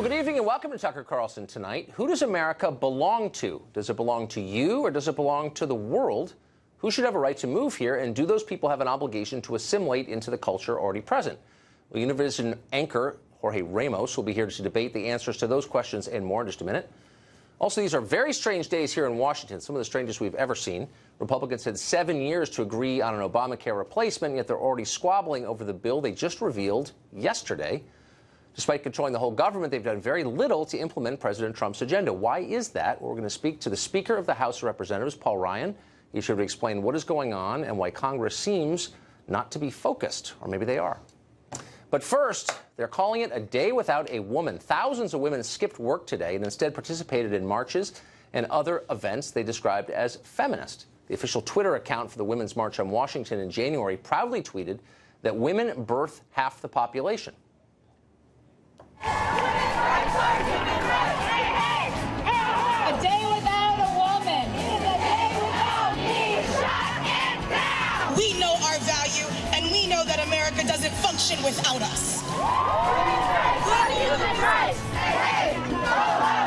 Well, good evening and welcome to Tucker Carlson Tonight. Who does America belong to? Does it belong to you or does it belong to the world? Who should have a right to move here, and do those people have an obligation to assimilate into the culture already present? Well, Univision anchor Jorge Ramos will be here to debate the answers to those questions and more in just a minute. Also, these are very strange days here in Washington, some of the strangest we've ever seen. Republicans had 7 years to agree on an Obamacare replacement, yet they're already squabbling over the bill they just revealed yesterday. Despite controlling the whole government, they've done very little to implement President Trump's agenda. Why is that? Well, we're going to speak to the Speaker of the House of Representatives, Paul Ryan. He should explain what is going on and why Congress seems not to be focused, or maybe they are. But first, they're calling it a day without a woman. Thousands of women skipped work today and instead participated in marches and other events they described as feminist. The official Twitter account for the Women's March on Washington in January proudly tweeted that women birth half the population. A day without a woman is a day without me. Shut it down! We know our value, and we know that America doesn't function without us.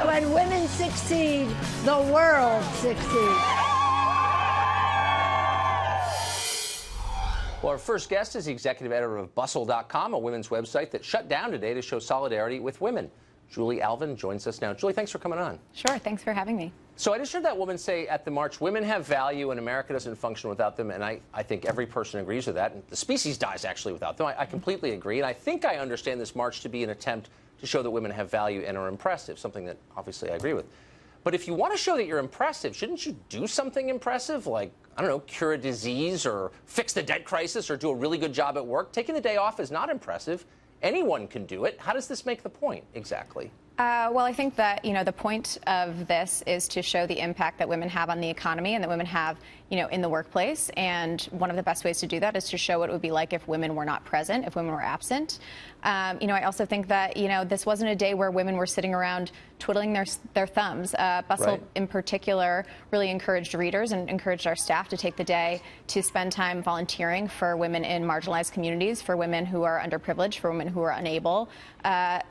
When women succeed, the world succeeds. Well, our first guest is the executive editor of Bustle.com, a women's website that shut down today to show solidarity with women. Julie Alvin joins us now. Julie, thanks for coming on. Sure, thanks for having me. So I just heard that woman say at the march, women have value and America doesn't function without them, and I think every person agrees with that. And the species dies actually without them. I completely agree, and I think I understand this march to be an attempt to show that women have value and are impressive, something that obviously I agree with. But if you want to show that you're impressive, shouldn't you do something impressive, like, I don't know, cure a disease or fix the debt crisis or do a really good job at work? Taking the day off is not impressive. Anyone can do it. How does this make the point exactly? Well, I think that, the point of this is to show the impact that women have on the economy and that women have, in the workplace. And one of the best ways to do that is to show what it would be like if women were not present, if women were absent. I also think that, this wasn't a day where women were sitting around twiddling their thumbs. Bustle, Right. in particular, really encouraged readers and encouraged our staff to take the day to spend time volunteering for women in marginalized communities, for women who are underprivileged, for women who are unable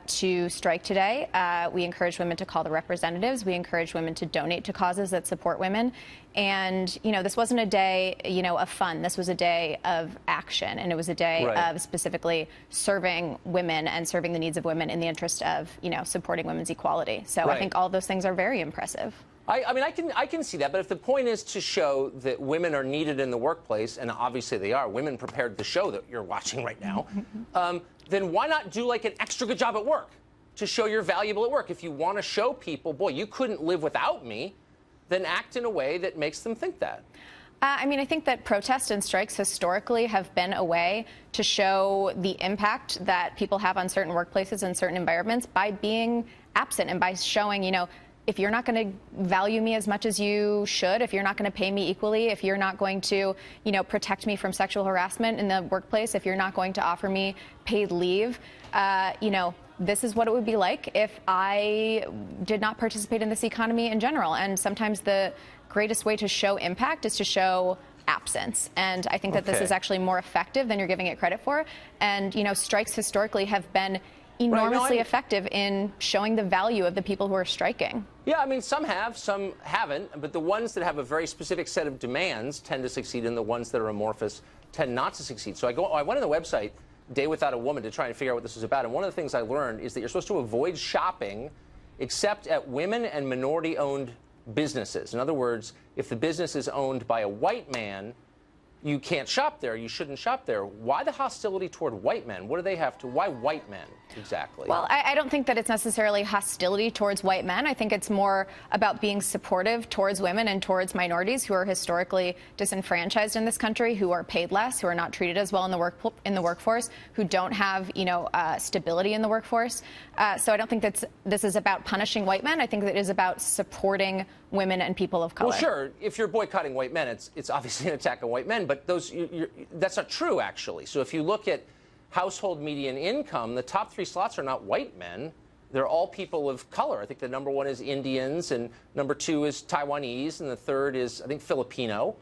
to strike today. We encourage women to call the representatives. We encourage women to donate to causes that support women. And, this wasn't a day, of fun. This was a day of action. And it was a day Right. of specifically serving women and serving the needs of women in the interest of, supporting women's equality. So Right. I think all of those things are very impressive. I mean, I can see that, but if the point is to show that women are needed in the workplace, and obviously they are, women prepared the show that you're watching right now, then why not do like an extra good job at work to show you're valuable at work? If you want to show people, boy, you couldn't live without me, then act in a way that makes them think that. I think that protests and strikes historically have been a way to show the impact that people have on certain workplaces and certain environments by being absent and by showing, if you're not going to value me as much as you should, if you're not going to pay me equally, if you're not going to, protect me from sexual harassment in the workplace, if you're not going to offer me paid leave, this is what it would be like if I did not participate in this economy in general. And sometimes the greatest way to show impact is to show absence. And I think that this Okay. is actually more effective than you're giving it credit for. And, strikes historically have been enormously effective in showing the value of the people who are striking. Yeah, I mean, some have, some haven't, but the ones that have a very specific set of demands tend to succeed, and the ones that are amorphous tend not to succeed. So I went on the website, Day Without a Woman, to try and figure out what this is about, and one of the things I learned is that you're supposed to avoid shopping except at women and minority-owned businesses. In other words, if the business is owned by a white man, you can't shop there. You shouldn't shop there. Why the hostility toward white men? What do they have to? Why white men exactly? Well, I don't think that it's necessarily hostility towards white men. I think it's more about being supportive towards women and towards minorities who are historically disenfranchised in this country, who are paid less, who are not treated as well in the workforce, who don't have stability in the workforce. So I don't think that this is about punishing white men. I think that it is about supporting women and people of color. Well, sure. If you're boycotting white men, it's obviously an attack on white men. But that's not true, actually. So if you look at household median income, the top 3 slots are not white men. They're all people of color. I think the number 1 is Indians, and number 2 is Taiwanese, and the third is, I think, Filipino.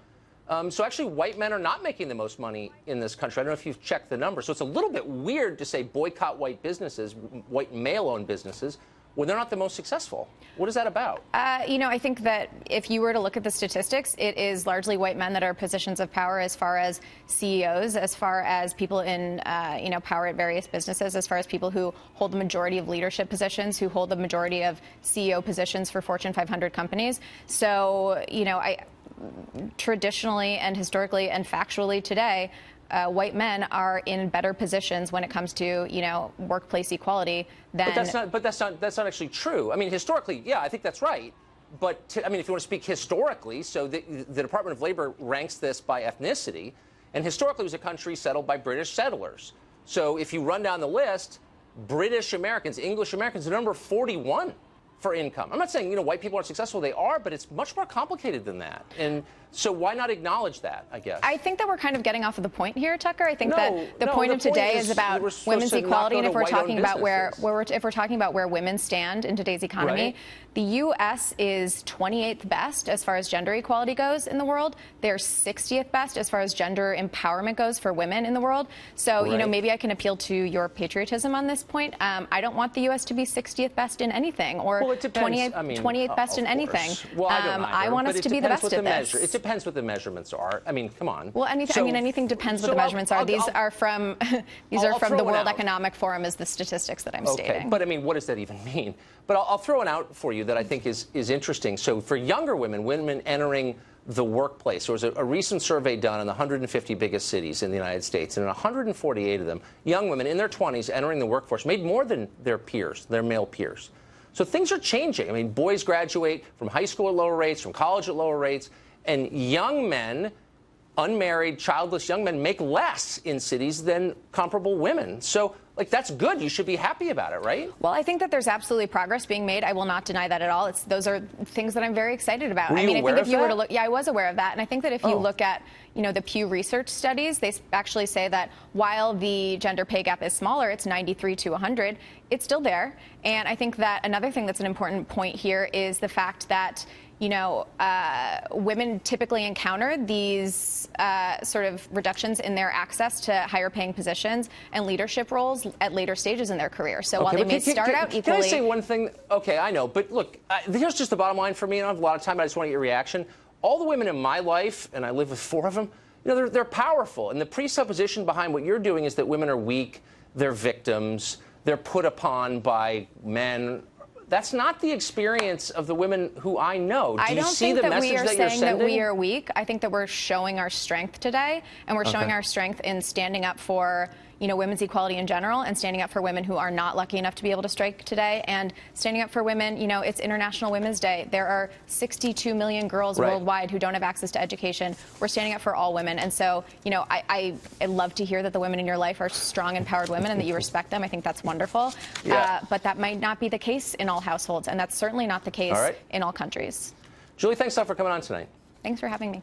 So actually, white men are not making the most money in this country. I don't know if you've checked the numbers. So it's a little bit weird to say boycott white businesses, white male-owned businesses, when they're not the most successful? What is that about? I think that if you were to look at the statistics, it is largely white men that are positions of power as far as CEOs, as far as people in, power at various businesses, as far as people who hold the majority of leadership positions, who hold the majority of CEO positions for Fortune 500 companies. So, traditionally and historically and factually today, white men are in better positions when it comes to, workplace equality than. But that's not actually true. I mean, historically, yeah, I think that's right. But if you want to speak historically, so the Department of Labor ranks this by ethnicity, and historically it was a country settled by British settlers. So if you run down the list, British Americans, English Americans, the number 41 for income. I'm not saying, white people aren't successful. They are, but it's much more complicated than that. And so why not acknowledge that, I guess? I think that we're kind of getting off of the point here, Tucker. I think that the point of today is about women's equality, and if we're talking about if we're talking about where women stand in today's economy, right. The U.S. is 28th best as far as gender equality goes in the world. They're 60th best as far as gender empowerment goes for women in the world. So, right. Maybe I can appeal to your patriotism on this point. I don't want the U.S. to be 60th best in anything or 28th best in anything. Well, I don't either, I want us to be the best at this. It depends what the measurements are. I mean, come on. Well, anything depends what the measurements are. These are from the World Economic Forum is the statistics that I'm stating. But I mean, what does that even mean? But I'll throw it out for you that I think is interesting. So for younger women entering the workplace, there was a recent survey done in the 150 biggest cities in the United States, and in 148 of them, young women in their 20s entering the workforce made more than their peers, their male peers. So things are changing. I mean, boys graduate from high school at lower rates, from college at lower rates, and young men, unmarried, childless young men, make less in cities than comparable women. So, that's good. You should be happy about it, right? Well, I think that there's absolutely progress being made. I will not deny that at all. Those are things that I'm very excited about. Were you I aware think if you of were that? to look, I was aware of that. And I think that if you look at, the Pew Research studies, they actually say that while the gender pay gap is smaller, it's 93 to 100, it's still there. And I think that another thing that's an important point here is the fact that women typically encounter these sort of reductions in their access to higher paying positions and leadership roles at later stages in their career. So while they may start out equally. Can I say one thing? Okay, I know. But look, here's just the bottom line for me. I don't have a lot of time, but I just want to get your reaction. All the women in my life, and I live with 4 of them, they're powerful. And the presupposition behind what you're doing is that women are weak, they're victims, they're put upon by men. That's not the experience of the women who I know. I don't think that we are saying that we are weak. I think that we're showing our strength today, and we're showing our strength in standing up for, women's equality in general, and standing up for women who are not lucky enough to be able to strike today, and standing up for women. It's International Women's Day. There are 62 million girls worldwide who don't have access to education. We're standing up for all women, and so, I love to hear that the women in your life are strong, empowered women, and that you respect them. I think that's wonderful. Yeah. But that might not be the case in all households, and that's certainly not the case in all countries. Julie, thanks a lot for coming on tonight. Thanks for having me.